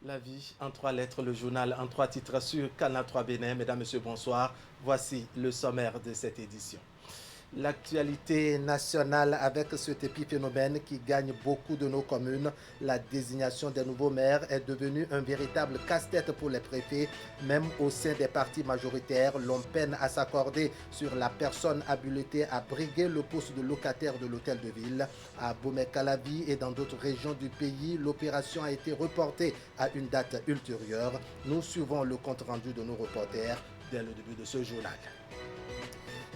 La vie en trois lettres, le journal en trois titres sur Canal 3 Bénin. Mesdames, Messieurs, bonsoir. Voici le sommaire de cette édition. L'actualité nationale avec cet épiphénomène qui gagne beaucoup de nos communes. La désignation des nouveaux maires est devenue un véritable casse-tête pour les préfets. Même au sein des partis majoritaires, l'on peine à s'accorder sur la personne habilitée à briguer le poste de locataire de l'hôtel de ville. À Bomey-Calavi et dans d'autres régions du pays, l'opération a été reportée à une date ultérieure. Nous suivons le compte-rendu de nos reporters dès le début de ce journal.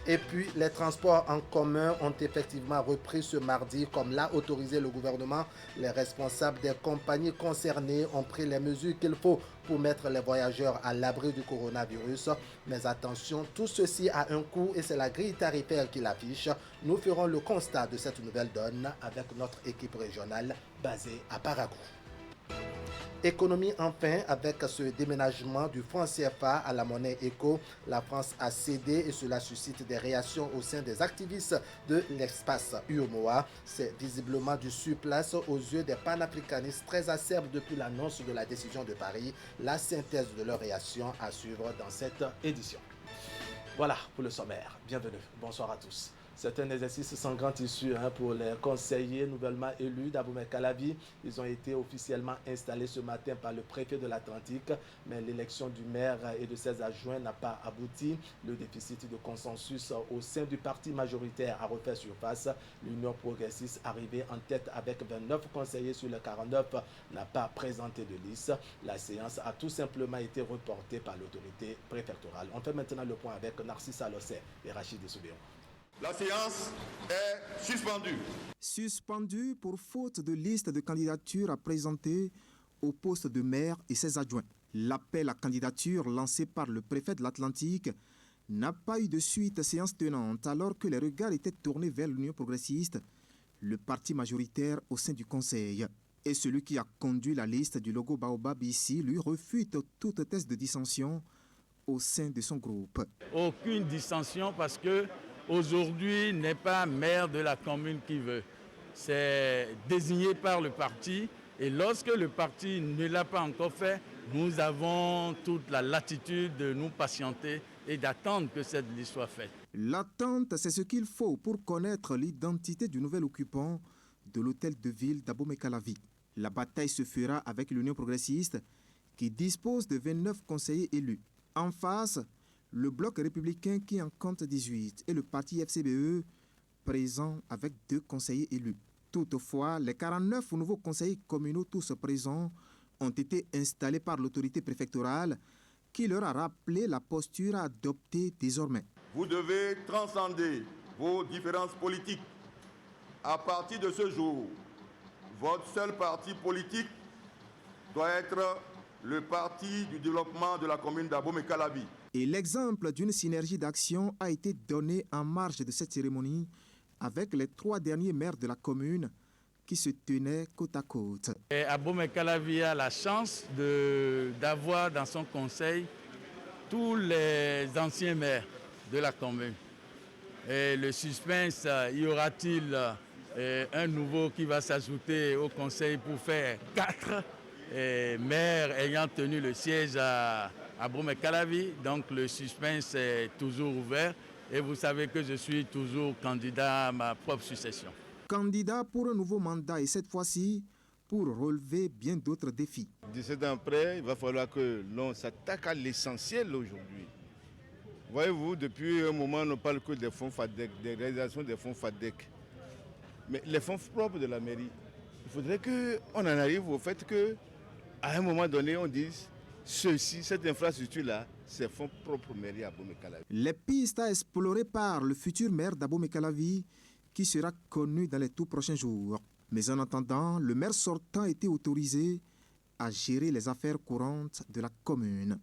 Et puis, les transports en commun ont effectivement repris ce mardi, comme l'a autorisé le gouvernement. Les responsables des compagnies concernées ont pris les mesures qu'il faut pour mettre les voyageurs à l'abri du coronavirus. Mais attention, tout ceci a un coût et c'est la grille tarifaire qui l'affiche. Nous ferons le constat de cette nouvelle donne avec notre équipe régionale basée à Paraguay. Économie enfin, avec ce déménagement du franc CFA à la monnaie éco, la France a cédé et cela suscite des réactions au sein des activistes de l'espace UOMOA. C'est visiblement du surplace aux yeux des panafricanistes très acerbes depuis l'annonce de la décision de Paris. La synthèse de leur réaction à suivre dans cette édition. Voilà pour le sommaire. Bienvenue. Bonsoir à tous. C'est un exercice sans grande issue pour les conseillers nouvellement élus d'Abomey-Calavi. Ils ont été officiellement installés ce matin par le préfet de l'Atlantique, mais l'élection du maire et de ses adjoints n'a pas abouti. Le déficit de consensus au sein du parti majoritaire a refait surface. L'Union progressiste, arrivée en tête avec 29 conseillers sur les 49, n'a pas présenté de liste. La séance a tout simplement été reportée par l'autorité préfectorale. On fait maintenant le point avec Narcisse Alossé et Rachid Soubéon. La séance est suspendue. Suspendue pour faute de liste de candidatures à présenter au poste de maire et ses adjoints. L'appel à candidature lancé par le préfet de l'Atlantique n'a pas eu de suite séance tenante alors que les regards étaient tournés vers l'Union progressiste, le parti majoritaire au sein du Conseil. Et celui qui a conduit la liste du logo Baobab ici lui refute toute thèse de dissension au sein de son groupe. Aucune dissension parce que aujourd'hui n'est pas maire de la commune qui veut. C'est désigné par le parti et lorsque le parti ne l'a pas encore fait, nous avons toute la latitude de nous patienter et d'attendre que cette liste soit faite. L'attente, c'est ce qu'il faut pour connaître l'identité du nouvel occupant de l'hôtel de ville d'Abomey-Calavi. La bataille se fera avec l'Union progressiste qui dispose de 29 conseillers élus. En face, le bloc républicain qui en compte 18 et le parti FCBE présent avec 2 conseillers élus. Toutefois, les 49 nouveaux conseillers communaux tous présents ont été installés par l'autorité préfectorale qui leur a rappelé la posture à adopter désormais. Vous devez transcender vos différences politiques. À partir de ce jour, votre seul parti politique doit être le parti du développement de la commune d'Abomey-Calavi. Et l'exemple d'une synergie d'action a été donné en marge de cette cérémonie avec les 3 derniers maires de la commune qui se tenaient côte à côte. Abomey-Calavi a la chance d'avoir dans son conseil tous les anciens maires de la commune. Et le suspense, y aura-t-il un nouveau qui va s'ajouter au conseil pour faire 4 maires ayant tenu le siège à Bomey-Calavi, donc le suspense est toujours ouvert et vous savez que je suis toujours candidat à ma propre succession. Candidat pour un nouveau mandat et cette fois-ci pour relever bien d'autres défis. 17 ans après, il va falloir que l'on s'attaque à l'essentiel aujourd'hui. Voyez-vous, depuis un moment, on ne parle que des fonds FADEC, des réalisations des fonds FADEC. Mais les fonds propres de la mairie, il faudrait qu'on en arrive au fait que à un moment donné, on dise ceci, cette infrastructure-là, c'est fonds propres mairie à Bomey-Calavi. Les pistes à explorer par le futur maire d'Abomey-Calavi qui sera connu dans les tout prochains jours. Mais en attendant, le maire sortant a été autorisé à gérer les affaires courantes de la commune.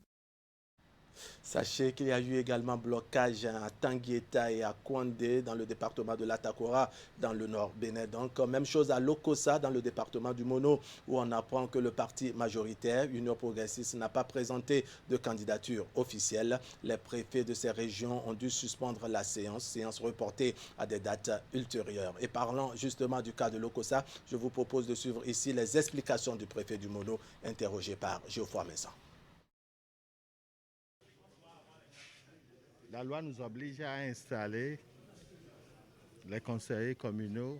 Sachez qu'il y a eu également blocage à Tanguieta et à Kouandé dans le département de l'Atakora dans le nord Bénin. Donc, même chose à Lokossa dans le département du Mono où on apprend que le parti majoritaire, Union progressiste, n'a pas présenté de candidature officielle. Les préfets de ces régions ont dû suspendre la séance reportée à des dates ultérieures. Et parlant justement du cas de Lokossa, je vous propose de suivre ici les explications du préfet du Mono interrogé par Geoffroy Messan. La loi nous oblige à installer les conseillers communaux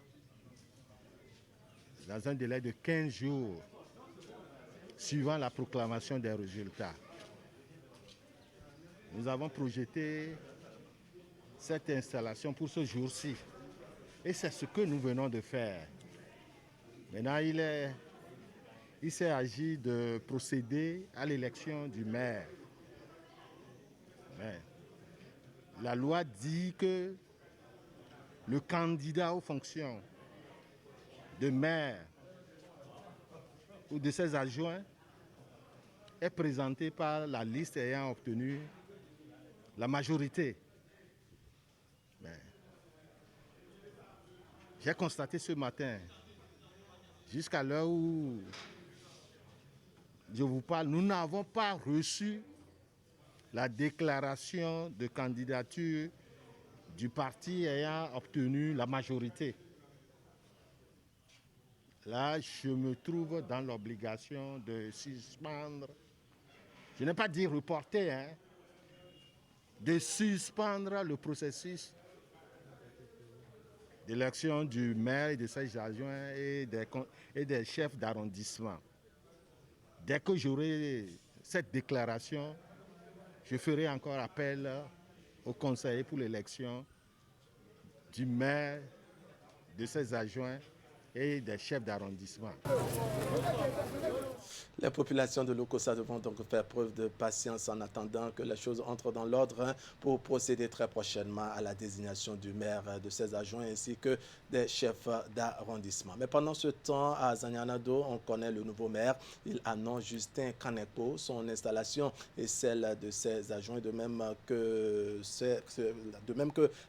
dans un délai de 15 jours suivant la proclamation des résultats. Nous avons projeté cette installation pour ce jour-ci et c'est ce que nous venons de faire. Maintenant, il s'est agi de procéder à l'élection du maire. Mais la loi dit que le candidat aux fonctions de maire ou de ses adjoints est présenté par la liste ayant obtenu la majorité. J'ai constaté ce matin, jusqu'à l'heure où je vous parle, nous n'avons pas reçu la déclaration de candidature du parti ayant obtenu la majorité. Là, je me trouve dans l'obligation de suspendre, je n'ai pas dit reporter, de suspendre le processus d'élection du maire et de ses adjoints et des chefs d'arrondissement. Dès que j'aurai cette déclaration, je ferai encore appel au conseiller pour l'élection du maire, de ses adjoints et des chefs d'arrondissement. Les populations de Lokossa devront donc faire preuve de patience en attendant que les choses entrent dans l'ordre pour procéder très prochainement à la désignation du maire, de ses adjoints ainsi que des chefs d'arrondissement. Mais pendant ce temps, à Zanyanado, on connaît le nouveau maire. Il annonce Justin Kaneko. Son installation et celle de ses adjoints, de même que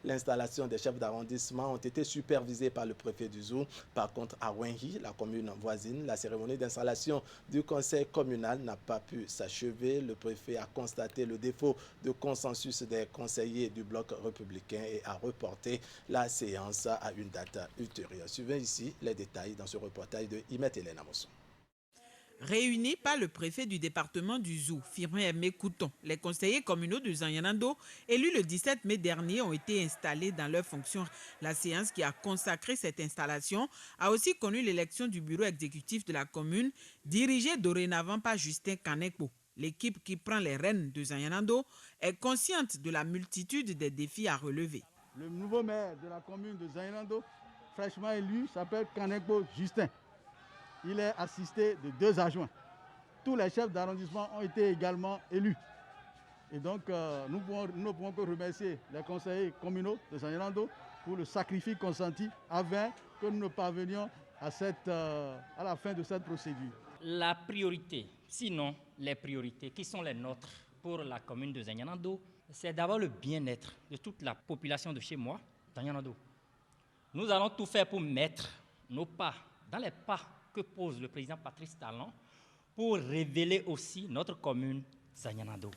l'installation des chefs d'arrondissement ont été supervisées par le préfet du Zou. Par contre, à Wenhi, la commune voisine, la cérémonie d'installation du conseil communal n'a pas pu s'achever. Le préfet a constaté le défaut de consensus des conseillers du bloc républicain et a reporté la séance à une date ultérieure. Suivez ici les détails dans ce reportage de Imet Hélène Amosson. Réunis par le préfet du département du Zou, Firmin Aimé Couton, les conseillers communaux de Zanyanando, élus le 17 mai dernier, ont été installés dans leurs fonctions. La séance qui a consacré cette installation a aussi connu l'élection du bureau exécutif de la commune, dirigé dorénavant par Justin Kaneko. L'équipe qui prend les rênes de Zanyanando est consciente de la multitude des défis à relever. Le nouveau maire de la commune de Zanyanando, fraîchement élu, s'appelle Kaneko Justin. Il est assisté de 2 adjoints. Tous les chefs d'arrondissement ont été également élus. Et donc, nous ne pouvons que remercier les conseillers communaux de Zanyanando pour le sacrifice consenti afin que nous ne parvenions à la fin de cette procédure. La priorité, sinon les priorités qui sont les nôtres pour la commune de Zanyanando, c'est d'abord le bien-être de toute la population de chez moi, Zanyanando. Nous allons tout faire pour mettre nos pas dans les pas que pose le président Patrice Talon pour révéler aussi notre commune Zanyanando.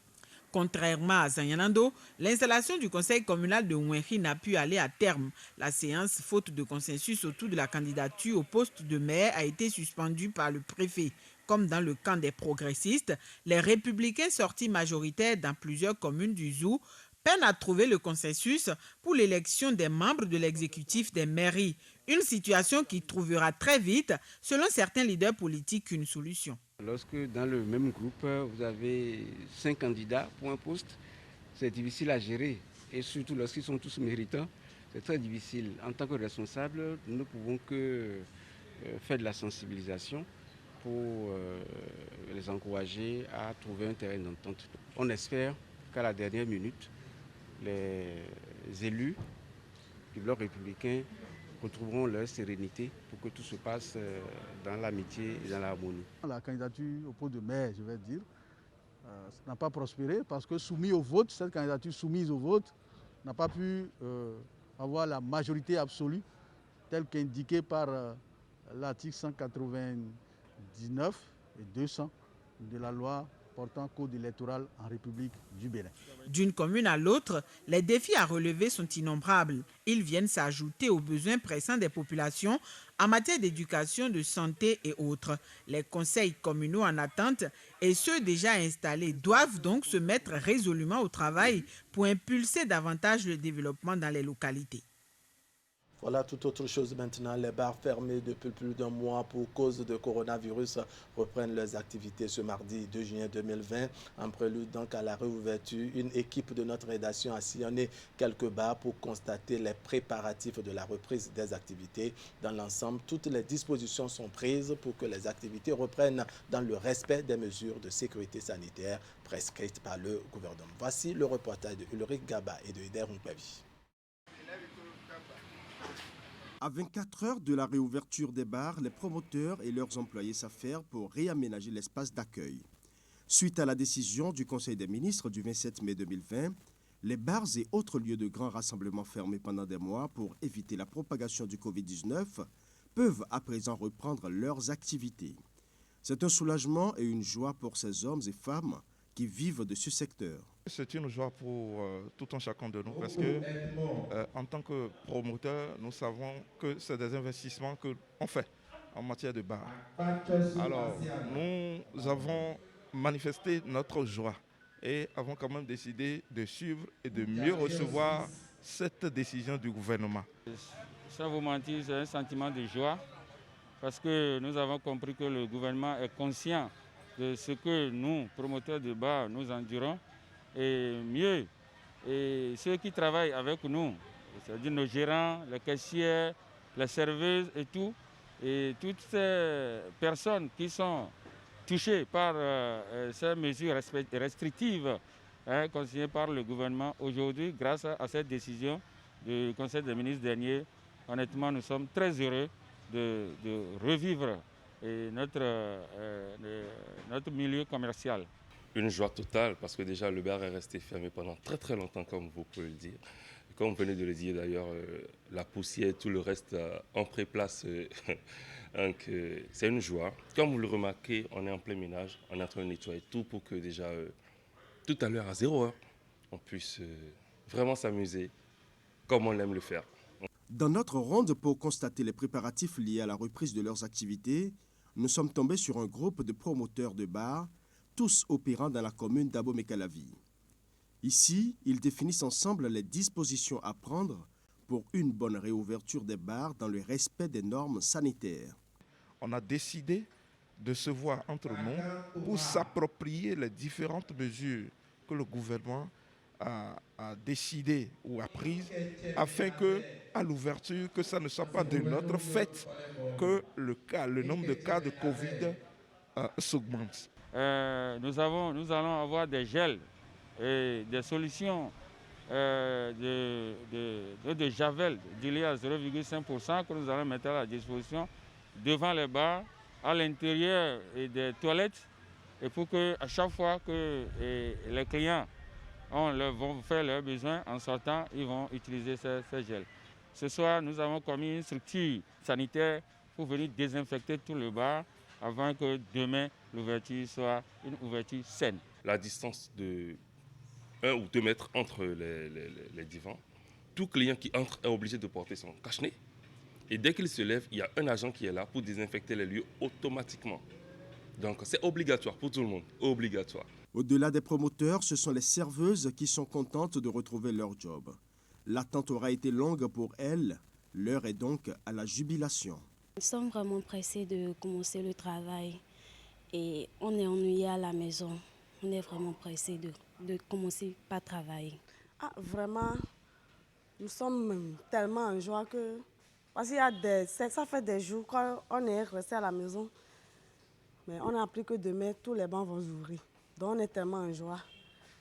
Contrairement à Zanyanando, l'installation du conseil communal de Wenhi n'a pu aller à terme. La séance, faute de consensus autour de la candidature au poste de maire, a été suspendue par le préfet. Comme dans le camp des progressistes, les républicains sortis majoritaires dans plusieurs communes du Zou peinent à trouver le consensus pour l'élection des membres de l'exécutif des mairies. Une situation qui trouvera très vite, selon certains leaders politiques, une solution. Lorsque dans le même groupe, vous avez 5 candidats pour un poste, c'est difficile à gérer. Et surtout lorsqu'ils sont tous méritants, c'est très difficile. En tant que responsable, nous ne pouvons que faire de la sensibilisation pour les encourager à trouver un terrain d'entente. On espère qu'à la dernière minute, les élus du bloc républicain retrouveront leur sérénité pour que tout se passe dans l'amitié et dans l'harmonie. La candidature au poste de maire, je vais dire, ça n'a pas prospéré parce que soumis au vote, cette candidature soumise au vote n'a pas pu avoir la majorité absolue telle qu'indiquée par l'article 199 et 200 de la loi portant code électoral en République du Bénin. D'une commune à l'autre, les défis à relever sont innombrables. Ils viennent s'ajouter aux besoins pressants des populations en matière d'éducation, de santé et autres. Les conseils communaux en attente et ceux déjà installés doivent donc se mettre résolument au travail pour impulser davantage le développement dans les localités. Voilà, toute autre chose maintenant. Les bars fermés depuis plus d'un mois pour cause de coronavirus reprennent leurs activités ce mardi 2 juin 2020. En prélude donc à la réouverture, une équipe de notre rédaction a sillonné quelques bars pour constater les préparatifs de la reprise des activités. Dans l'ensemble, toutes les dispositions sont prises pour que les activités reprennent dans le respect des mesures de sécurité sanitaire prescrites par le gouvernement. Voici le reportage de Ulrich Gaba et de Hider Runkwavi. À 24 heures de la réouverture des bars, les promoteurs et leurs employés s'affairent pour réaménager l'espace d'accueil. Suite à la décision du Conseil des ministres du 27 mai 2020, les bars et autres lieux de grands rassemblements fermés pendant des mois pour éviter la propagation du Covid-19 peuvent à présent reprendre leurs activités. C'est un soulagement et une joie pour ces hommes et femmes qui vivent de ce secteur. C'est une joie pour tout un chacun de nous parce que en tant que promoteur, nous savons que c'est des investissements qu'on fait en matière de bar. Alors, nous avons manifesté notre joie et avons quand même décidé de suivre et de mieux recevoir cette décision du gouvernement. Sans vous mentir, c'est un sentiment de joie parce que nous avons compris que le gouvernement est conscient de ce que nous, promoteurs de bars, nous endurons. Et mieux, et ceux qui travaillent avec nous, c'est-à-dire nos gérants, les caissières, les serveuses et tout, et toutes ces personnes qui sont touchées par ces mesures restrictives consignées par le gouvernement, aujourd'hui, grâce à cette décision du Conseil des ministres dernier, honnêtement, nous sommes très heureux de revivre notre milieu commercial. Une joie totale parce que déjà le bar est resté fermé pendant très longtemps comme vous pouvez le dire. Et comme vous venez de le dire d'ailleurs, la poussière, tout le reste en pré-place, donc c'est une joie. Comme vous le remarquez, on est en plein ménage, on est en train de nettoyer tout pour que déjà tout à l'heure à 0 heure, on puisse vraiment s'amuser comme on aime le faire. Dans notre ronde pour constater les préparatifs liés à la reprise de leurs activités, nous sommes tombés sur un groupe de promoteurs de bars tous opérant dans la commune d'Abomey-Calavi. Ici, ils définissent ensemble les dispositions à prendre pour une bonne réouverture des bars dans le respect des normes sanitaires. On a décidé de se voir entre nous pour s'approprier les différentes mesures que le gouvernement a décidé ou a prises afin que, à l'ouverture, que ça ne soit pas de notre fait que le nombre de cas de Covid s'augmente. Nous allons avoir des gels et des solutions de javel dilué à 0,5% que nous allons mettre à la disposition devant les bars, à l'intérieur des toilettes, et pour que à chaque fois que les clients vont faire leurs besoins en sortant, ils vont utiliser ces gels. Ce soir, nous avons commis une structure sanitaire pour venir désinfecter tout le bar avant que demain, l'ouverture soit une ouverture saine. La distance de 1 ou 2 mètres entre les divans, tout client qui entre est obligé de porter son cache-nez. Et dès qu'il se lève, il y a un agent qui est là pour désinfecter les lieux automatiquement. Donc c'est obligatoire pour tout le monde, obligatoire. Au-delà des promoteurs, ce sont les serveuses qui sont contentes de retrouver leur job. L'attente aura été longue pour elles, l'heure est donc à la jubilation. Nous sommes vraiment pressés de commencer le travail et on est ennuyés à la maison. On est vraiment pressés de commencer par travailler. Vraiment, nous sommes tellement en joie que... Parce que ça fait des jours qu'on est resté à la maison. Mais on a appris que demain, tous les bancs vont ouvrir. Donc on est tellement en joie.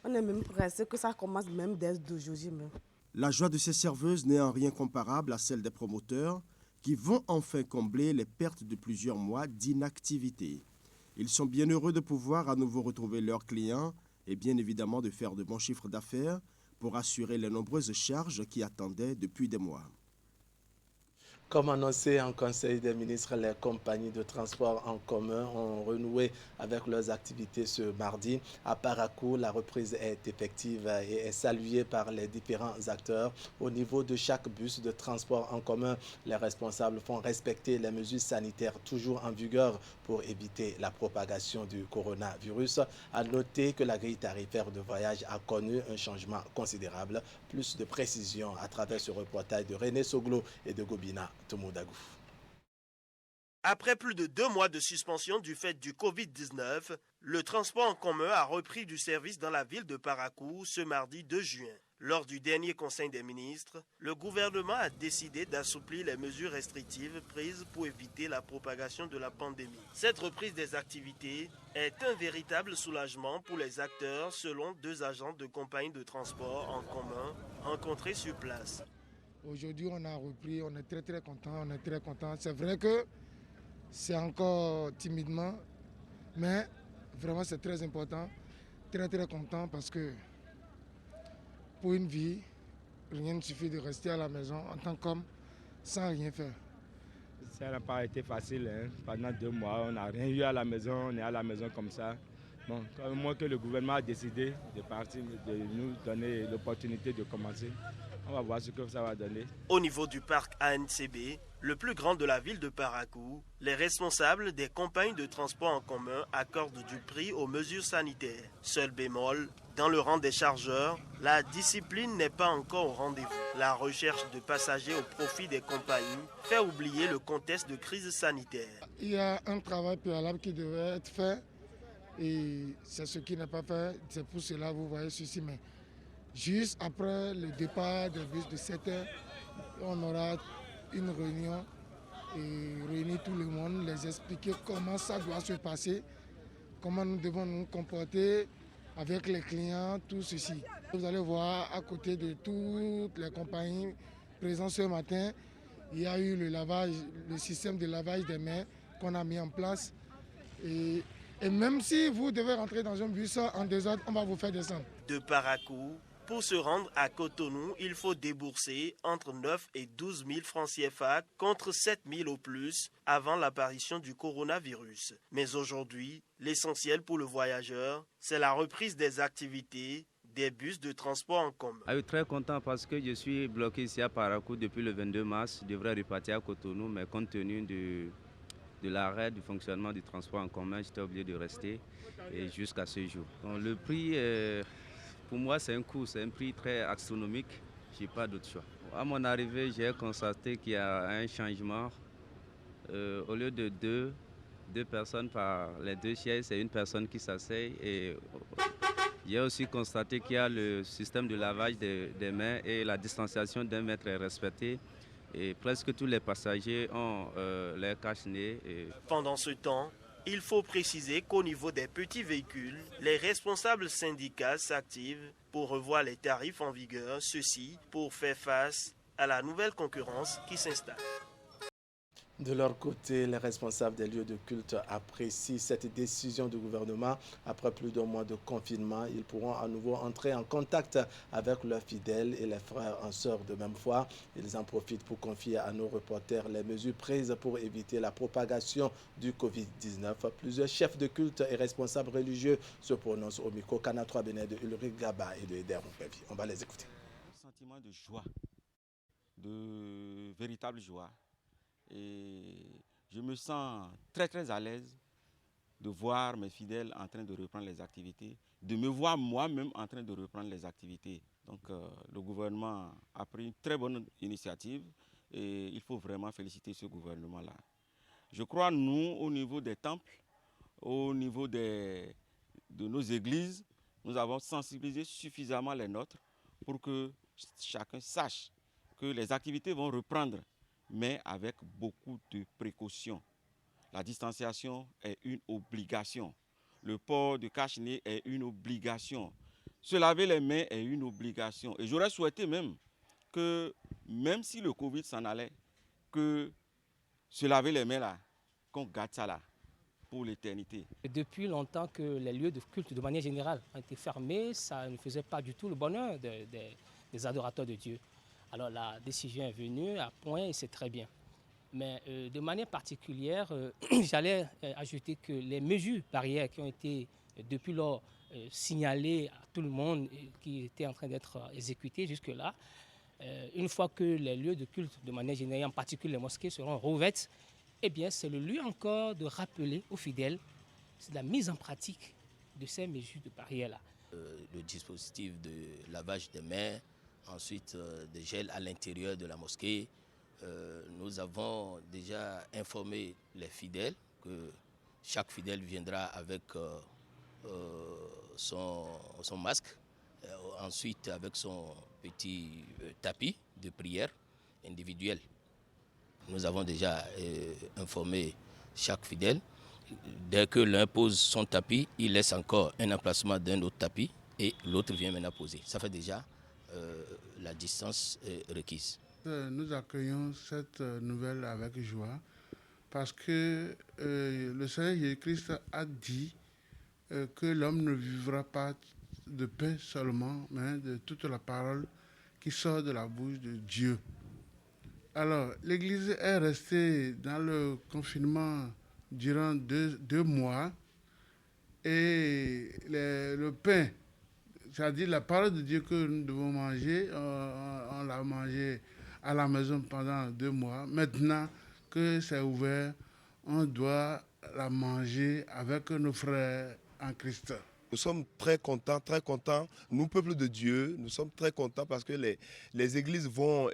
On est même pressés que ça commence même dès aujourd'hui même. La joie de ces serveuses n'est en rien comparable à celle des promoteurs qui vont enfin combler les pertes de plusieurs mois d'inactivité. Ils sont bien heureux de pouvoir à nouveau retrouver leurs clients et bien évidemment de faire de bons chiffres d'affaires pour assurer les nombreuses charges qui attendaient depuis des mois. Comme annoncé en Conseil des ministres, les compagnies de transport en commun ont renoué avec leurs activités ce mardi. À Parakou, la reprise est effective et est saluée par les différents acteurs. Au niveau de chaque bus de transport en commun, les responsables font respecter les mesures sanitaires toujours en vigueur pour éviter la propagation du coronavirus. À noter que la grille tarifaire de voyage a connu un changement considérable. Plus de précisions à travers ce reportage de René Soglo et de Gobina Toumodagou. Après plus de 2 mois de suspension du fait du Covid-19, le transport en commun a repris du service dans la ville de Parakou ce mardi 2 juin. Lors du dernier Conseil des ministres, le gouvernement a décidé d'assouplir les mesures restrictives prises pour éviter la propagation de la pandémie. Cette reprise des activités est un véritable soulagement pour les acteurs, selon 2 agents de compagnie de transport en commun rencontrés sur place. Aujourd'hui, on a repris, on est très content, C'est vrai que c'est encore timidement, mais vraiment c'est très important, très content parce que pour une vie, rien ne suffit de rester à la maison en tant qu'homme sans rien faire. Ça n'a pas été facile, hein. Pendant 2 mois, on n'a rien eu à la maison, on est à la maison comme ça. Bon, comme moi que le gouvernement a décidé de partir, de nous donner l'opportunité de commencer. On va voir ce que ça va donner. Au niveau du parc ANCB, le plus grand de la ville de Parakou, les responsables des compagnies de transport en commun accordent du prix aux mesures sanitaires. Seul bémol, dans le rang des chargeurs, la discipline n'est pas encore au rendez-vous. La recherche de passagers au profit des compagnies fait oublier le contexte de crise sanitaire. Il y a un travail préalable qui devait être fait et c'est ce qui n'est pas fait. C'est pour cela que vous voyez ceci. Mais juste après le départ des bus de 7 heures, on aura une réunion et réunir tout le monde, les expliquer comment ça doit se passer, comment nous devons nous comporter avec les clients, tout ceci. Vous allez voir à côté de toutes les compagnies présentes ce matin, il y a eu le système de lavage des mains qu'on a mis en place. Et même si vous devez rentrer dans un bus en désordre, on va vous faire descendre. De Parakou, pour se rendre à Cotonou, il faut débourser entre 9 et 12 000 francs CFA contre 7 000 au plus avant l'apparition du coronavirus. Mais aujourd'hui, l'essentiel pour le voyageur, c'est la reprise des activités des bus de transport en commun. Je suis très content parce que je suis bloqué ici à Parakou depuis le 22 mars. Je devrais repartir à Cotonou, mais compte tenu de l'arrêt du fonctionnement du transport en commun, j'étais obligé de rester jusqu'à ce jour. Donc, le prix, pour moi, c'est un coût, c'est un prix très astronomique. Je n'ai pas d'autre choix. À mon arrivée, j'ai constaté qu'il y a un changement. Au lieu de deux personnes par les 2 sièges, c'est une personne qui s'asseye. Et j'ai aussi constaté qu'il y a le système de lavage des mains et la distanciation d'1 mètre est respectée. Et presque tous les passagers ont leur cache-nez. Pendant ce temps, il faut préciser qu'au niveau des petits véhicules, les responsables syndicats s'activent pour revoir les tarifs en vigueur, ceci pour faire face à la nouvelle concurrence qui s'installe. De leur côté, les responsables des lieux de culte apprécient cette décision du gouvernement. Après plus d'1 mois de confinement, ils pourront à nouveau entrer en contact avec leurs fidèles et les frères et sœurs de même foi. Ils en profitent pour confier à nos reporters les mesures prises pour éviter la propagation du Covid-19. Plusieurs chefs de culte et responsables religieux se prononcent au micro Canal 3 Bénin de Ulrich Gaba et de Eder Moukbevi. On va les écouter. Un sentiment de joie, de véritable joie. Et je me sens très à l'aise de voir mes fidèles en train de reprendre les activités, de me voir moi-même en train de reprendre les activités. Donc le gouvernement a pris une très bonne initiative et il faut vraiment féliciter ce gouvernement-là. Je crois, nous, au niveau des temples, au niveau de nos églises, nous avons sensibilisé suffisamment les nôtres pour que chacun sache que les activités vont reprendre, mais avec beaucoup de précautions. La distanciation est une obligation. Le port de cache-nez est une obligation. Se laver les mains est une obligation. Et j'aurais souhaité même que, même si le Covid s'en allait, que se laver les mains là, qu'on garde ça là. pour l'éternité. Depuis longtemps que les lieux de culte, de manière générale, ont été fermés, ça ne faisait pas du tout le bonheur des adorateurs de Dieu. Alors la décision est venue à point et c'est très bien. Mais de manière particulière, j'allais ajouter que les mesures barrières qui ont été depuis lors signalées à tout le monde qui étaient en train d'être exécutées jusque-là, une fois que les lieux de culte, de manière générale, en particulier les mosquées, seront rouvertes, eh bien c'est le lieu encore de rappeler aux fidèles la mise en pratique de ces mesures de barrière-là. Le dispositif de lavage des mains, ensuite des gels à l'intérieur de la mosquée. Nous avons déjà informé les fidèles que chaque fidèle viendra avec son masque, ensuite avec son petit tapis de prière individuel. Nous avons déjà informé chaque fidèle. Dès que l'un pose son tapis, il laisse encore un emplacement d'un autre tapis et l'autre vient maintenant poser. Ça fait déjà la distance requise. Nous accueillons cette nouvelle avec joie parce que le Seigneur Jésus-Christ a dit que l'homme ne vivra pas de pain seulement, mais de toute la parole qui sort de la bouche de Dieu. Alors, l'Église est restée dans le confinement durant deux mois et le pain, c'est-à-dire la parole de Dieu que nous devons manger, on l'a mangé à la maison pendant 2 mois. Maintenant que c'est ouvert, on doit la manger avec nos frères en Christ. Nous sommes très contents, nous, peuple de Dieu, nous sommes très contents parce que les églises vont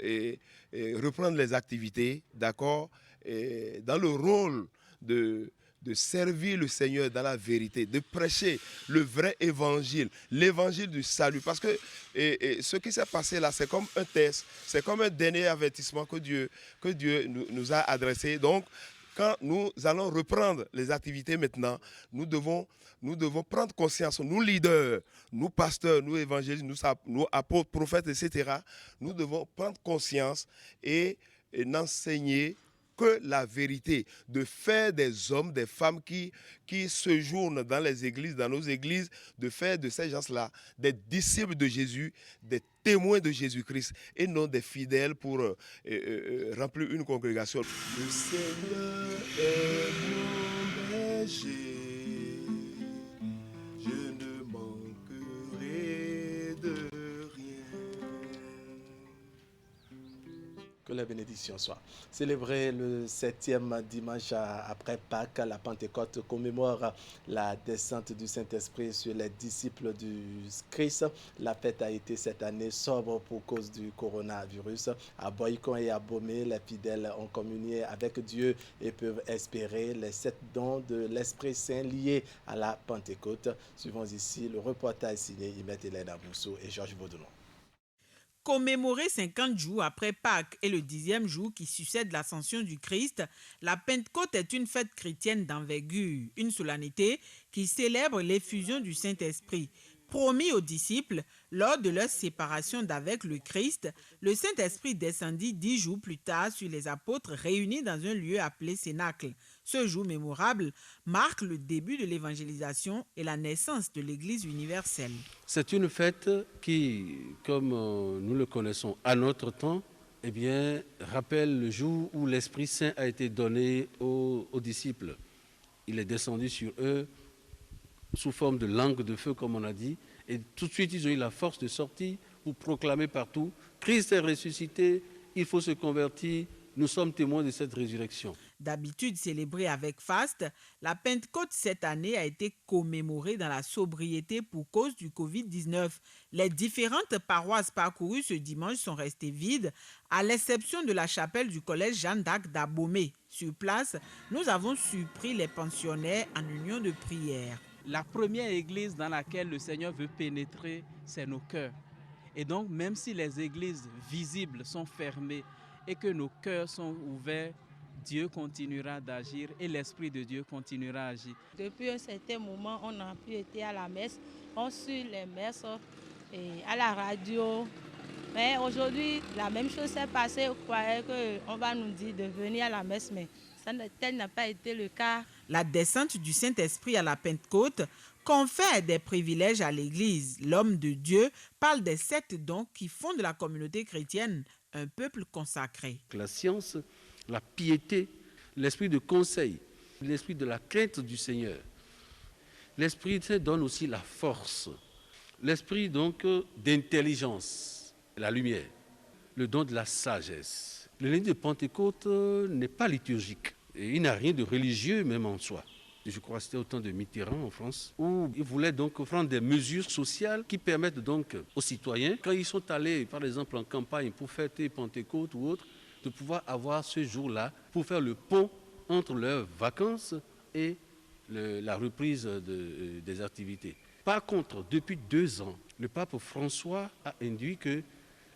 reprendre les activités, d'accord, dans le rôle de servir le Seigneur dans la vérité, de prêcher le vrai évangile, l'évangile du salut. Parce que ce qui s'est passé là, c'est comme un test, c'est comme un dernier avertissement que Dieu nous a adressé. Donc, quand nous allons reprendre les activités maintenant, nous devons prendre conscience, nous leaders, nous pasteurs, nous évangélistes, nous apôtres, prophètes, etc., nous devons prendre conscience et n'enseigner que la vérité, de faire des hommes, des femmes qui séjournent dans les églises, dans nos églises, de faire de ces gens-là des disciples de Jésus, des témoins de Jésus-Christ et non des fidèles pour remplir une congrégation. Le Seigneur est mon berger, je ne manquerai de Que la bénédiction soit. Célébrer le 7e dimanche après Pâques, la Pentecôte commémore la descente du Saint-Esprit sur les disciples du Christ. La fête a été cette année sobre pour cause du coronavirus. À Boycon et à Bomé, les fidèles ont communié avec Dieu et peuvent espérer les 7 dons de l'Esprit Saint liés à la Pentecôte. Suivons ici le reportage signé Imet Hélène Abousso et Georges Baudouin. Commémorer 50 jours après Pâques et le 10e jour qui succède l'ascension du Christ, la Pentecôte est une fête chrétienne d'envergure, une solennité qui célèbre l'effusion du Saint-Esprit. Promis aux disciples, lors de leur séparation d'avec le Christ, le Saint-Esprit descendit 10 jours plus tard sur les apôtres réunis dans un lieu appelé Cénacle. Ce jour mémorable marque le début de l'évangélisation et la naissance de l'Église universelle. C'est une fête qui, comme nous le connaissons à notre temps, eh bien, rappelle le jour où l'Esprit Saint a été donné aux disciples. Il est descendu sur eux sous forme de langue de feu, comme on a dit, et tout de suite, ils ont eu la force de sortir pour proclamer partout « Christ est ressuscité, il faut se convertir, nous sommes témoins de cette résurrection ». D'habitude célébrée avec faste, la Pentecôte cette année a été commémorée dans la sobriété pour cause du Covid-19. Les différentes paroisses parcourues ce dimanche sont restées vides, à l'exception de la chapelle du collège Jeanne d'Arc d'Abomey. Sur place, nous avons surpris les pensionnaires en union de prière. La première église dans laquelle le Seigneur veut pénétrer, c'est nos cœurs. Et donc, même si les églises visibles sont fermées et que nos cœurs sont ouverts, Dieu continuera d'agir et l'Esprit de Dieu continuera à agir. Depuis un certain moment, on n'a plus été à la messe. On suit les messes et à la radio. Mais aujourd'hui, la même chose s'est passée. On croyait qu'on va nous dire de venir à la messe, mais tel n'a pas été le cas. La descente du Saint-Esprit à la Pentecôte confère des privilèges à l'Église. L'homme de Dieu parle des 7 dons qui font de la communauté chrétienne un peuple consacré. La science, la piété, l'esprit de conseil, l'esprit de la crainte du Seigneur. L'esprit donne aussi la force, l'esprit donc d'intelligence, la lumière, le don de la sagesse. Le lundi de Pentecôte n'est pas liturgique et il n'a rien de religieux même en soi. Je crois que c'était au temps de Mitterrand en France, où il voulait donc prendre des mesures sociales qui permettent donc aux citoyens, quand ils sont allés par exemple en campagne pour fêter Pentecôte ou autre, de pouvoir avoir ce jour-là pour faire le pont entre leurs vacances et la reprise des activités. Par contre, depuis 2 ans, le pape François a induit que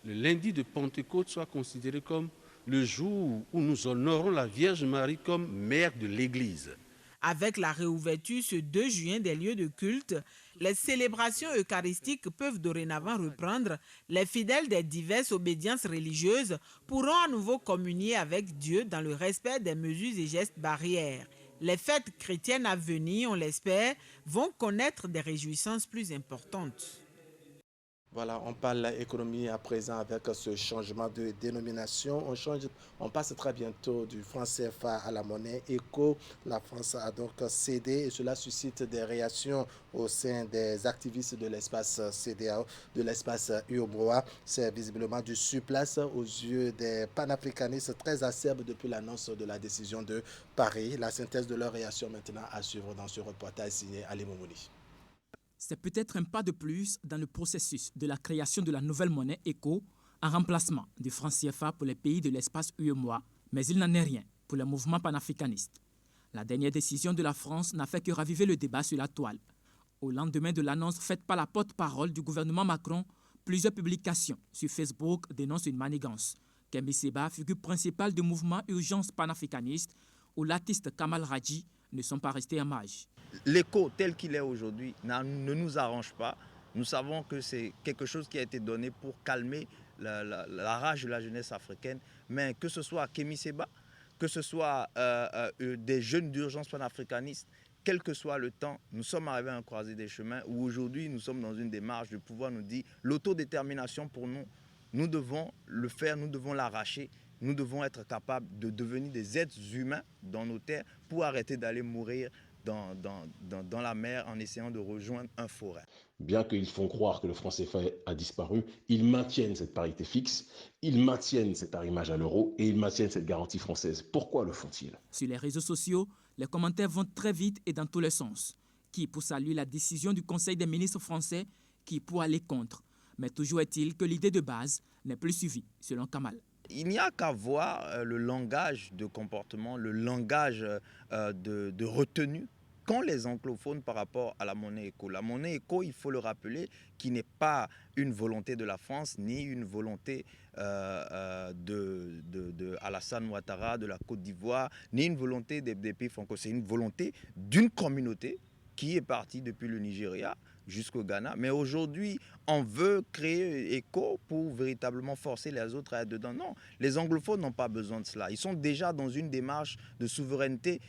le lundi de Pentecôte soit considéré comme le jour où nous honorons la Vierge Marie comme mère de l'Église. Avec la réouverture ce 2 juin des lieux de culte, les célébrations eucharistiques peuvent dorénavant reprendre. Les fidèles des diverses obédiences religieuses pourront à nouveau communier avec Dieu dans le respect des mesures et gestes barrières. Les fêtes chrétiennes à venir, on l'espère, vont connaître des réjouissances plus importantes. Voilà, on parle économie à présent avec ce changement de dénomination. On passe très bientôt du franc CFA à la monnaie ECO. La France a donc cédé et cela suscite des réactions au sein des activistes de l'espace CEDEAO, de l'espace UEMOA. C'est visiblement du surplace aux yeux des panafricanistes très acerbes depuis l'annonce de la décision de Paris. La synthèse de leur réaction maintenant à suivre dans ce reportage signé Ali Moumouni. C'est peut-être un pas de plus dans le processus de la création de la nouvelle monnaie ECO en remplacement du franc CFA pour les pays de l'espace UEMOA, mais il n'en est rien pour le mouvement panafricaniste. La dernière décision de la France n'a fait que raviver le débat sur la toile. Au lendemain de l'annonce faite par la porte-parole du gouvernement Macron, plusieurs publications sur Facebook dénoncent une manigance. Kemi Seba, figure principale du mouvement Urgence panafricaniste, ou l'artiste Kamal Raji ne sont pas restés en marge. L'écho tel qu'il est aujourd'hui ne nous arrange pas. Nous savons que c'est quelque chose qui a été donné pour calmer la rage de la jeunesse africaine. Mais que ce soit Kemi Seba, que ce soit des jeunes d'urgence panafricanistes, quel que soit le temps, nous sommes arrivés à un croisé des chemins où aujourd'hui nous sommes dans une démarche de pouvoir nous dire l'autodétermination pour nous, nous devons le faire, nous devons l'arracher. Nous devons être capables de devenir des êtres humains dans nos terres pour arrêter d'aller mourir dans la mer en essayant de rejoindre un forêt. Bien qu'ils font croire que le franc CFA a disparu, ils maintiennent cette parité fixe, ils maintiennent cet arrimage à l'euro et ils maintiennent cette garantie française. Pourquoi le font-ils? Sur les réseaux sociaux, les commentaires vont très vite et dans tous les sens. Qui pour saluer la décision du Conseil des ministres français, qui pour aller contre. Mais toujours est-il que l'idée de base n'est plus suivie, selon Kamal. Il n'y a qu'à voir le langage de comportement, le langage de retenue qu'ont les anglophones par rapport à la monnaie ECO. La monnaie ECO, il faut le rappeler, qui n'est pas une volonté de la France, ni une volonté Alassane Ouattara, de la Côte d'Ivoire, ni une volonté des pays francophones. C'est une volonté d'une communauté qui est partie depuis le Nigeria jusqu'au Ghana. Mais aujourd'hui, on veut créer ECO pour véritablement forcer les autres à être dedans. Non, les anglophones n'ont pas besoin de cela. Ils sont déjà dans une démarche de souveraineté,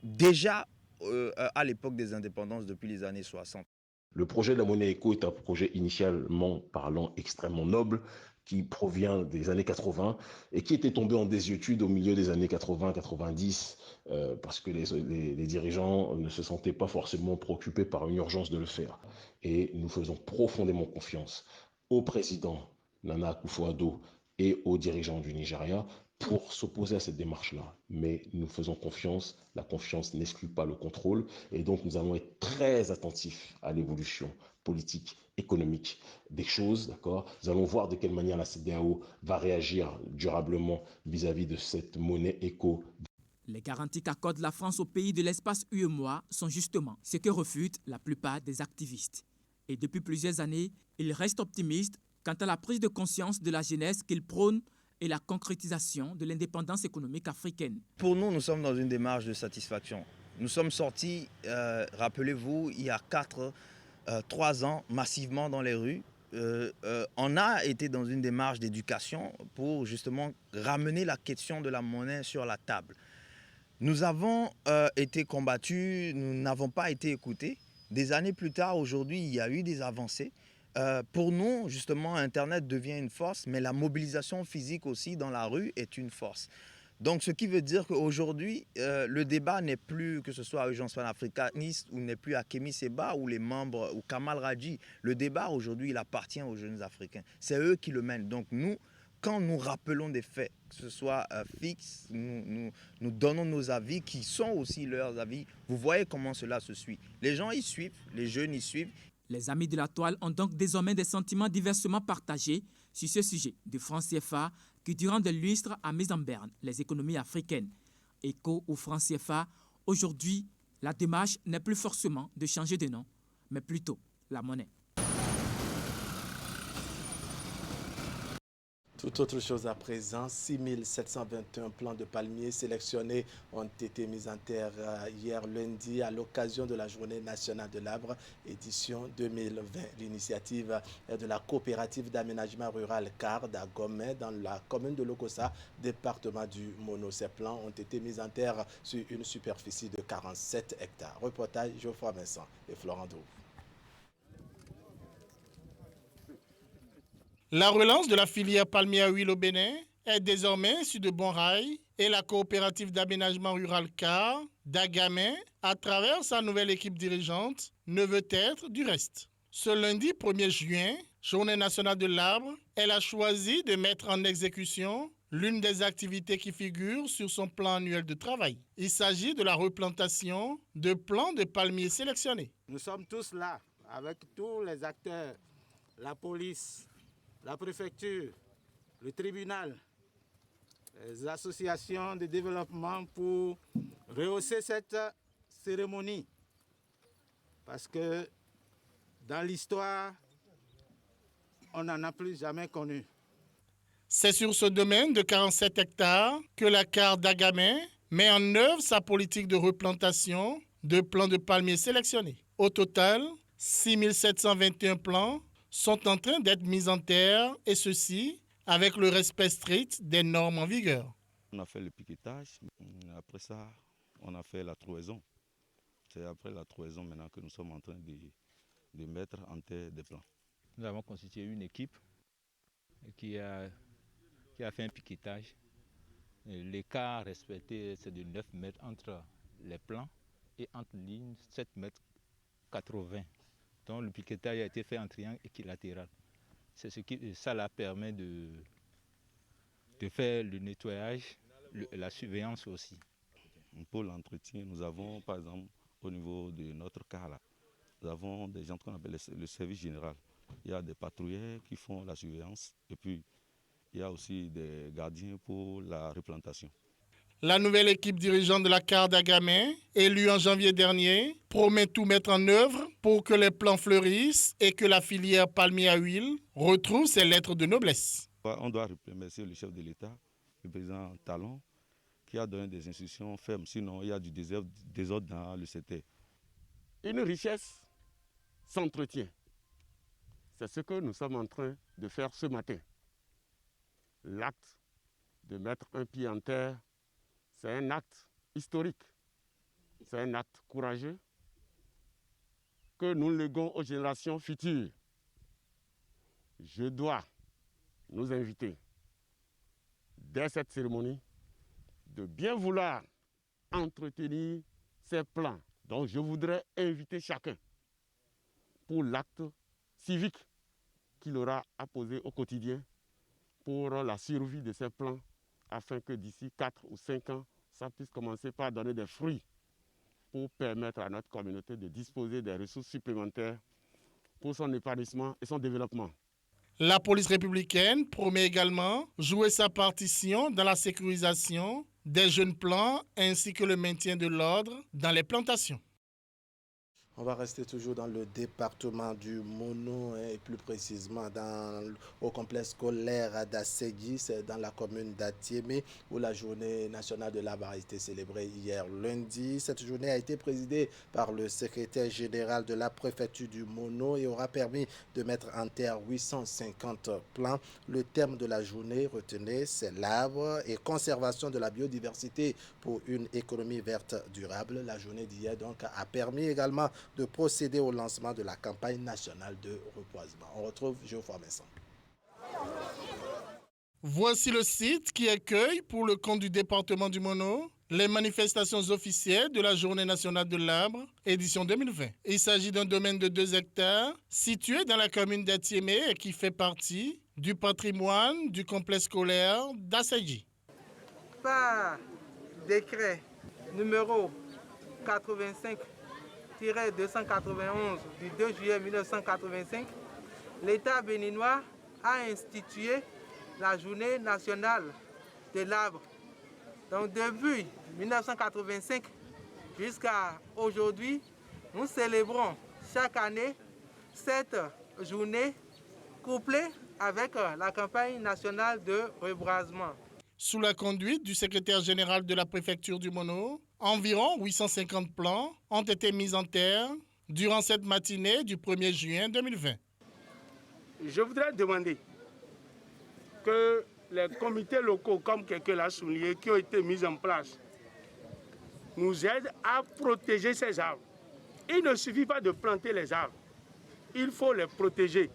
déjà à l'époque des indépendances, depuis les années 60. Le projet de la monnaie ECO est un projet initialement parlant extrêmement noble, qui provient des années 80 et qui était tombé en désuétude au milieu des années 80-90 parce que les dirigeants ne se sentaient pas forcément préoccupés par une urgence de le faire. Et nous faisons profondément confiance au président Nana Akufo-Addo et aux dirigeants du Nigeria pour s'opposer à cette démarche-là. Mais nous faisons confiance, la confiance n'exclut pas le contrôle et donc nous allons être très attentifs à l'évolution politique, économique des choses, d'accord? Nous allons voir de quelle manière la CEDEAO va réagir durablement vis-à-vis de cette monnaie ECO. Les garanties qu'accorde la France aux pays de l'espace UEMOA sont justement ce que refutent la plupart des activistes. Et depuis plusieurs années, ils restent optimistes quant à la prise de conscience de la jeunesse qu'ils prônent et la concrétisation de l'indépendance économique africaine. Pour nous, nous sommes dans une démarche de satisfaction. Nous sommes sortis, rappelez-vous, il y a 3 ans, massivement dans les rues. On a été dans une démarche d'éducation pour justement ramener la question de la monnaie sur la table. Nous avons été combattus, nous n'avons pas été écoutés. Des années plus tard, aujourd'hui, il y a eu des avancées. Pour nous, justement, Internet devient une force, mais la mobilisation physique aussi dans la rue est une force. Donc, ce qui veut dire qu'aujourd'hui, le débat n'est plus, que ce soit à Urgence panafricaniste ou n'est plus à Kémy Séba ou les membres ou Kamal Radji. Le débat aujourd'hui, il appartient aux jeunes Africains. C'est eux qui le mènent. Donc, nous, quand nous rappelons des faits, que ce soit fixe, nous donnons nos avis qui sont aussi leurs avis. Vous voyez comment cela se suit. Les gens y suivent, les jeunes y suivent. Les amis de la toile ont donc désormais des sentiments diversement partagés sur ce sujet du franc CFA qui, durant des lustres, a mis en berne les économies africaines. ECO ou franc CFA, aujourd'hui, la démarche n'est plus forcément de changer de nom, mais plutôt la monnaie. Tout autre chose à présent, 6721 plants de palmiers sélectionnés ont été mis en terre hier lundi à l'occasion de la Journée nationale de l'arbre, édition 2020. L'initiative est de la coopérative d'aménagement rural CAR d'Agomé dans la commune de Lokossa, département du Mono. Ces plants ont été mis en terre sur une superficie de 47 hectares. Reportage Geoffroy Vincent et Florent Dou. La relance de la filière palmier à huile au Bénin est désormais sur de bons rails et la coopérative d'aménagement rural CAR d'Agamé, à travers sa nouvelle équipe dirigeante, ne veut être du reste. Ce lundi 1er juin, Journée nationale de l'arbre, elle a choisi de mettre en exécution l'une des activités qui figurent sur son plan annuel de travail. Il s'agit de la replantation de plants de palmiers sélectionnés. Nous sommes tous là avec tous les acteurs, la police, la préfecture, le tribunal, les associations de développement pour rehausser cette cérémonie. Parce que dans l'histoire, on n'en a plus jamais connu. C'est sur ce domaine de 47 hectares que la CAR d'Agamé met en œuvre sa politique de replantation de plants de palmiers sélectionnés. Au total, 6721 plants sont en train d'être mis en terre, et ceci avec le respect strict des normes en vigueur. On a fait le piquetage, après ça, on a fait la trouaison. C'est après la trouaison maintenant que nous sommes en train de mettre en terre des plants. Nous avons constitué une équipe qui a fait un piquetage. L'écart respecté, c'est de 9 mètres entre les plants et entre lignes 7 mètres 80. Donc le piquetage a été fait en triangle équilatéral. C'est ce qui ça permet de faire le nettoyage, la surveillance aussi. Pour l'entretien, nous avons par exemple au niveau de notre cas là, nous avons des gens qu'on appelle le service général. Il y a des patrouilleurs qui font la surveillance et puis il y a aussi des gardiens pour la replantation. La nouvelle équipe dirigeante de la CAR d'Agamé, élue en janvier dernier, promet tout mettre en œuvre pour que les plants fleurissent et que la filière palmier à huile retrouve ses lettres de noblesse. On doit remercier le chef de l'État, le président Talon, qui a donné des instructions fermes. Sinon, il y a du désordre dans le secteur. Une richesse s'entretient. C'est ce que nous sommes en train de faire ce matin. L'acte de mettre un pied en terre, c'est un acte historique, c'est un acte courageux que nous léguons aux générations futures. Je dois nous inviter, dès cette cérémonie, de bien vouloir entretenir ces plans. Donc je voudrais inviter chacun pour l'acte civique qu'il aura à poser au quotidien pour la survie de ces plans, afin que d'ici 4 ou 5 ans, ça puisse commencer par donner des fruits pour permettre à notre communauté de disposer des ressources supplémentaires pour son épanouissement et son développement. La police républicaine promet également jouer sa partition dans la sécurisation des jeunes plants ainsi que le maintien de l'ordre dans les plantations. On va rester toujours dans le département du Mono et plus précisément au complexe scolaire d'Asségi, c'est dans la commune d'Atiémé où la journée nationale de l'arbre a été célébrée hier lundi. Cette journée a été présidée par le secrétaire général de la préfecture du Mono et aura permis de mettre en terre 850 plants. Le thème de la journée retenu, c'est l'arbre et conservation de la biodiversité pour une économie verte durable. La journée d'hier donc a permis également de procéder au lancement de la campagne nationale de reboisement. On retrouve Geoffroy Messon. Voici le site qui accueille, pour le compte du département du Mono, les manifestations officielles de la Journée nationale de l'arbre, édition 2020. Il s'agit d'un domaine de 2 hectares situé dans la commune d'Atiémé et qui fait partie du patrimoine du complexe scolaire d'Asségi. Par décret numéro 85-291 du 2 juillet 1985, l'État béninois a institué la Journée nationale de l'arbre. Donc depuis 1985 jusqu'à aujourd'hui, nous célébrons chaque année cette journée couplée avec la campagne nationale de reboisement. Sous la conduite du secrétaire général de la préfecture du Mono, environ 850 plants ont été mis en terre durant cette matinée du 1er juin 2020. Je voudrais demander que les comités locaux, comme quelqu'un l'a souligné, qui ont été mis en place, nous aident à protéger ces arbres. Il ne suffit pas de planter les arbres. Il faut les protéger,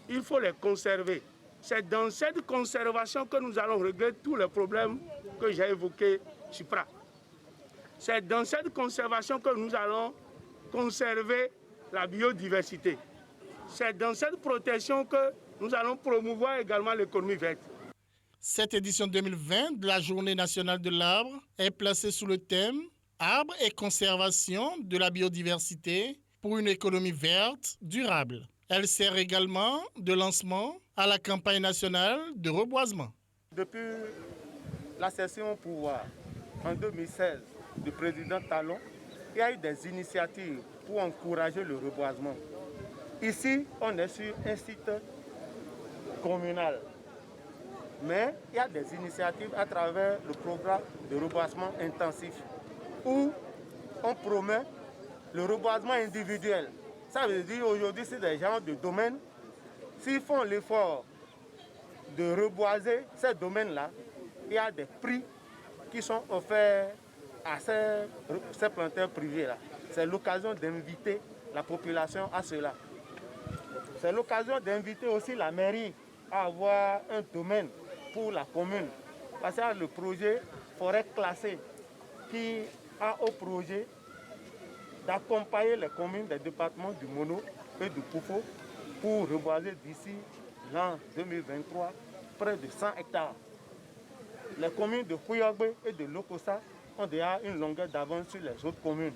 il faut les conserver. C'est dans cette conservation que nous allons régler tous les problèmes que j'ai évoqués supra. C'est dans cette conservation que nous allons conserver la biodiversité. C'est dans cette protection que nous allons promouvoir également l'économie verte. Cette édition 2020 de la Journée nationale de l'arbre est placée sous le thème « Arbre et conservation de la biodiversité pour une économie verte durable ». Elle sert également de lancement à la campagne nationale de reboisement. Depuis la session au pouvoir en 2016 du président Talon, il y a eu des initiatives pour encourager le reboisement. Ici, on est sur un site communal. Mais il y a des initiatives à travers le programme de reboisement intensif où on promet le reboisement individuel. Ça veut dire aujourd'hui, c'est des gens de domaines, s'ils font l'effort de reboiser ces domaines-là, il y a des prix qui sont offerts à ces planteurs privés-là. C'est l'occasion d'inviter la population à cela. C'est l'occasion d'inviter aussi la mairie à avoir un domaine pour la commune. Parce que le projet forêt classée qui a au projet d'accompagner les communes des départements du Mono et du Poufo pour reboiser d'ici l'an 2023 près de 100 hectares. Les communes de Fouillagbe et de Lokossa ont déjà une longueur d'avance sur les autres communes.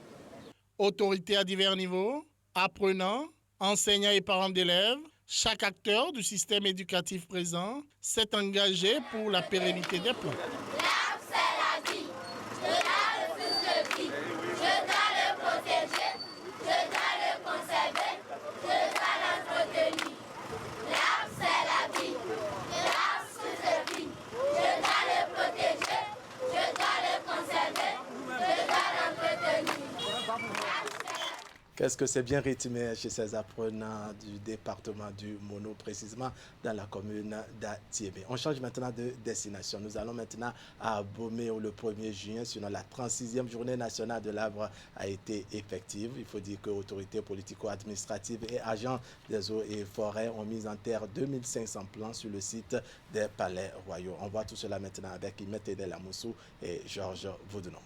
Autorités à divers niveaux, apprenants, enseignants et parents d'élèves, chaque acteur du système éducatif présent s'est engagé pour la pérennité des plans. L'arbre, c'est la vie. Je dois le plus de vie. Je dois le protéger. Je dois le conserver. Je dois l'entretenir. L'arbre, c'est la vie. L'arbre, c'est la vie. Je dois le protéger. Je dois le conserver. Je dois l'entretenir. Qu'est-ce que c'est bien rythmé chez ces apprenants du département du Mono, précisément dans la commune d'Atiémé. On change maintenant de destination. Nous allons maintenant à Abomey où le 1er juin, sinon la 36e journée nationale de l'arbre a été effective. Il faut dire que autorités politico-administratives et agents des eaux et forêts ont mis en terre 2500 plants sur le site des palais royaux. On voit tout cela maintenant avec Imet Edel Amoussou et Georges Vaudounon.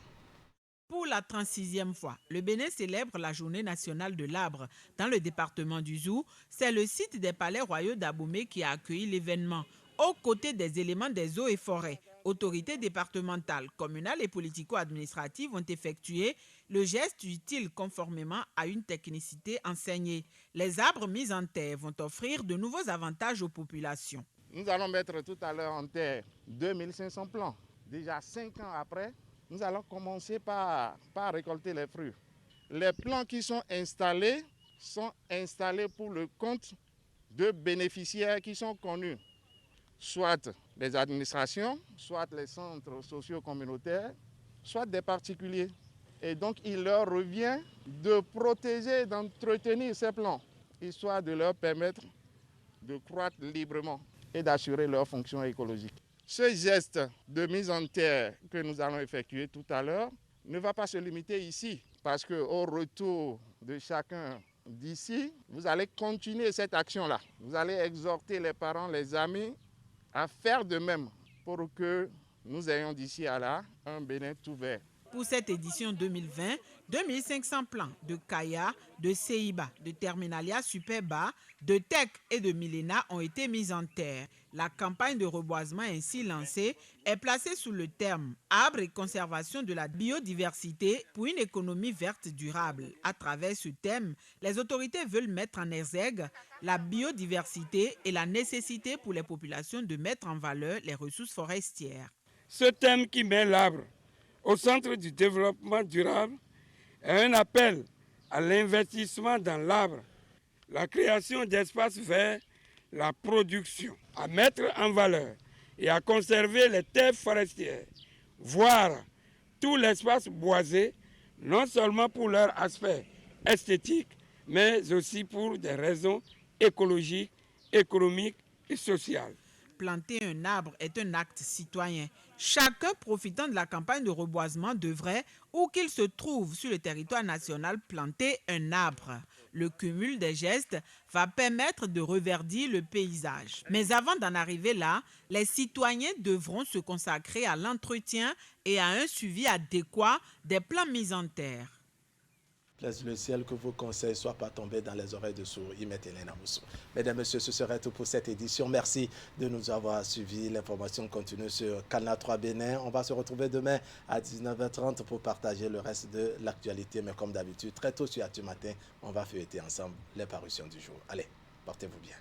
Pour la 36e fois, le Bénin célèbre la Journée nationale de l'arbre. Dans le département du Zou, c'est le site des palais royaux d'Abomey qui a accueilli l'événement, aux côtés des éléments des eaux et forêts. Autorités départementales, communales et politico-administratives ont effectué le geste utile conformément à une technicité enseignée. Les arbres mis en terre vont offrir de nouveaux avantages aux populations. Nous allons mettre tout à l'heure en terre 2500 plants. Déjà 5 ans après, nous allons commencer par récolter les fruits. Les plants qui sont installés pour le compte de bénéficiaires qui sont connus, soit les administrations, soit les centres sociaux communautaires, soit des particuliers. Et donc, il leur revient de protéger, d'entretenir ces plants, histoire de leur permettre de croître librement et d'assurer leur fonction écologique. Ce geste de mise en terre que nous allons effectuer tout à l'heure ne va pas se limiter ici, parce qu'au retour de chacun d'ici, vous allez continuer cette action-là. Vous allez exhorter les parents, les amis à faire de même pour que nous ayons d'ici à là un Bénin tout vert. Pour cette édition 2020, 2500 plants de Kaya, de Seiba, de Terminalia Superba, de Tech et de Milena ont été mis en terre. La campagne de reboisement ainsi lancée est placée sous le terme « Arbre et conservation de la biodiversité pour une économie verte durable ». À travers ce thème, les autorités veulent mettre en exergue la biodiversité et la nécessité pour les populations de mettre en valeur les ressources forestières. Ce thème qui met l'arbre au centre du développement durable est un appel à l'investissement dans l'arbre, la création d'espaces verts, la production, à mettre en valeur et à conserver les terres forestières, voire tout l'espace boisé, non seulement pour leur aspect esthétique, mais aussi pour des raisons écologiques, économiques et sociales. Planter un arbre est un acte citoyen. Chacun profitant de la campagne de reboisement devrait, où qu'il se trouve sur le territoire national, planter un arbre. Le cumul des gestes va permettre de reverdir le paysage. Mais avant d'en arriver là, les citoyens devront se consacrer à l'entretien et à un suivi adéquat des plans mis en terre. Plaise le ciel que vos conseils ne soient pas tombés dans les oreilles de sourds. Mesdames, Messieurs, ce serait tout pour cette édition. Merci de nous avoir suivis. L'information continue sur Canal 3 Bénin. On va se retrouver demain à 19h30 pour partager le reste de l'actualité. Mais comme d'habitude, très tôt sur Actu Matin, on va feuilleter ensemble les parutions du jour. Allez, portez-vous bien.